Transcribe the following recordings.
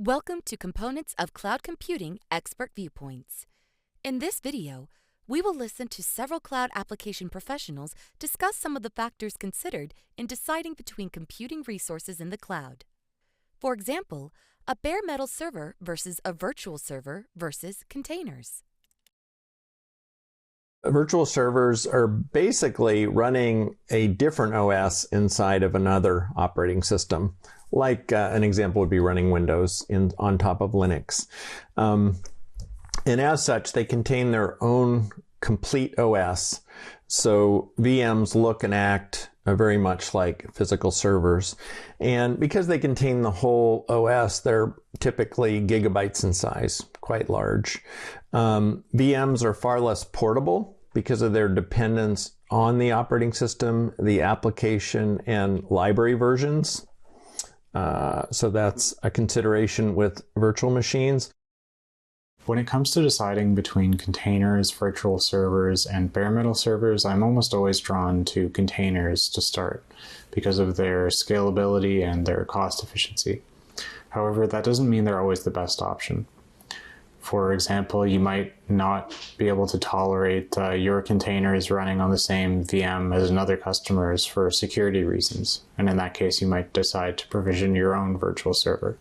Welcome to Components of Cloud Computing Expert Viewpoints. In this video, we will listen to several cloud application professionals discuss some of the factors considered in deciding between computing resources in the cloud. For example, a bare metal server versus a virtual server versus containers. Virtual servers are basically running a different OS inside of another operating system. Like an example would be running Windows on top of Linux. And as such, they contain their own complete OS. So VMs look and act very much like physical servers. And because they contain the whole OS, they're typically gigabytes in size, quite large. VMs are far less portable because of their dependence on the operating system, the application, and library versions. So that's a consideration with virtual machines. When it comes to deciding between containers, virtual servers, and bare metal servers, I'm almost always drawn to containers to start because of their scalability and their cost efficiency. However, that doesn't mean they're always the best option. For example, you might not be able to tolerate your containers running on the same VM as another customer's for security reasons, and in that case you might decide to provision your own virtual server.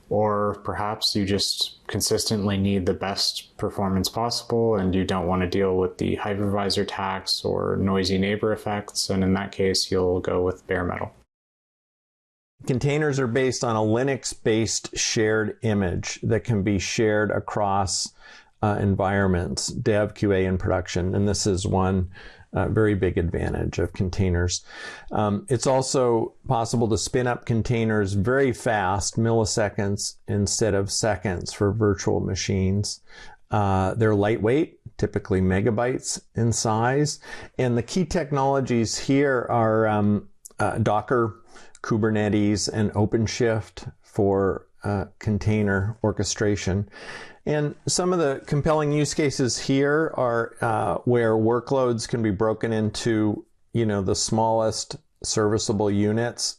Or perhaps you just consistently need the best performance possible and you don't want to deal with the hypervisor tax or noisy neighbor effects, and in that case you'll go with bare metal. Containers are based on a Linux-based shared image that can be shared across environments, dev, QA, and production. And this is one very big advantage of containers. It's also possible to spin up containers very fast, milliseconds instead of seconds for virtual machines. They're lightweight, typically megabytes in size. And the key technologies here are Docker, Kubernetes, and OpenShift for container orchestration. And some of the compelling use cases here are where workloads can be broken into, the smallest serviceable units.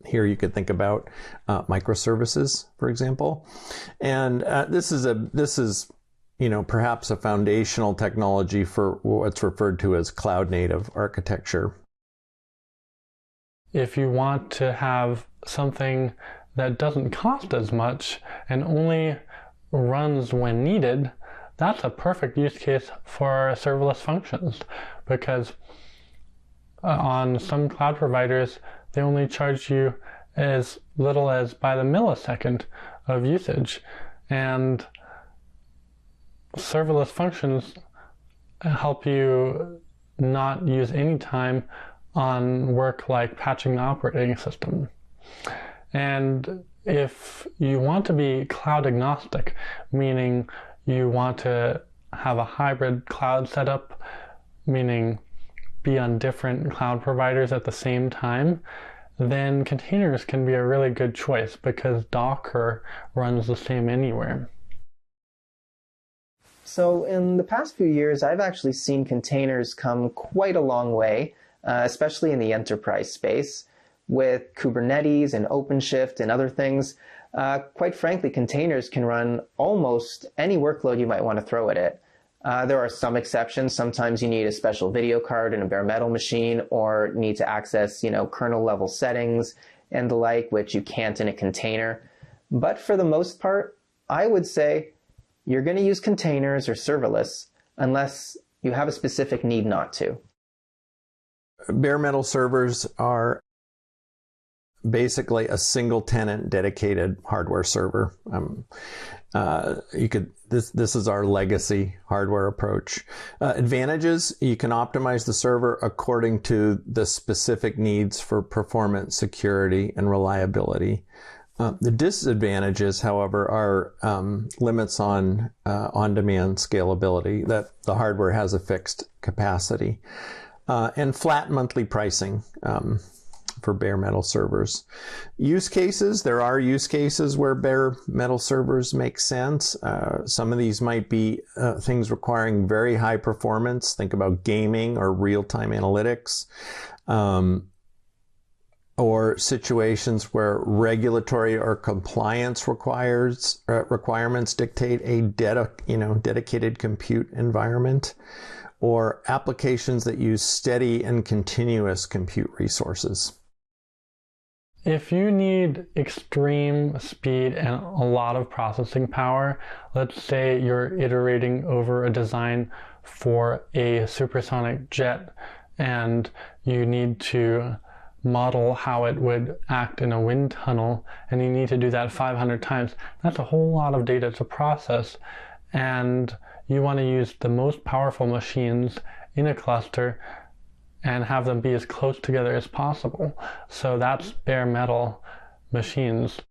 Here you could think about microservices, for example. And this is perhaps a foundational technology for what's referred to as cloud native architecture. If you want to have something that doesn't cost as much and only runs when needed, that's a perfect use case for serverless functions, because on some cloud providers, they only charge you as little as by the millisecond of usage. And serverless functions help you not use any time on work like patching the operating system. And if you want to be cloud agnostic, meaning you want to have a hybrid cloud setup, meaning be on different cloud providers at the same time, then containers can be a really good choice because Docker runs the same anywhere. So in the past few years, I've actually seen containers come quite a long way, especially in the enterprise space. With Kubernetes and OpenShift and other things, quite frankly, containers can run almost any workload you might want to throw at it. There are some exceptions. Sometimes you need a special video card in a bare metal machine, or need to access, kernel level settings and the like, which you can't in a container. But for the most part, I would say you're going to use containers or serverless unless you have a specific need not to. Bare metal servers are basically a single tenant dedicated hardware server. This is our legacy hardware approach. Advantages: you can optimize the server according to the specific needs for performance, security, and reliability. The disadvantages, however, are limits on on-demand scalability, that the hardware has a fixed capacity, and flat monthly pricing for bare metal servers. Use cases: there are use cases where bare metal servers make sense. Some of these might be things requiring very high performance. Think about gaming or real-time analytics. or situations where regulatory or compliance requirements dictate a dedicated compute environment, or applications that use steady and continuous compute resources. If you need extreme speed and a lot of processing power, let's say you're iterating over a design for a supersonic jet and you need to model how it would act in a wind tunnel, and you need to do that 500 times. That's a whole lot of data to process, and you want to use the most powerful machines in a cluster and have them be as close together as possible. So that's bare metal machines.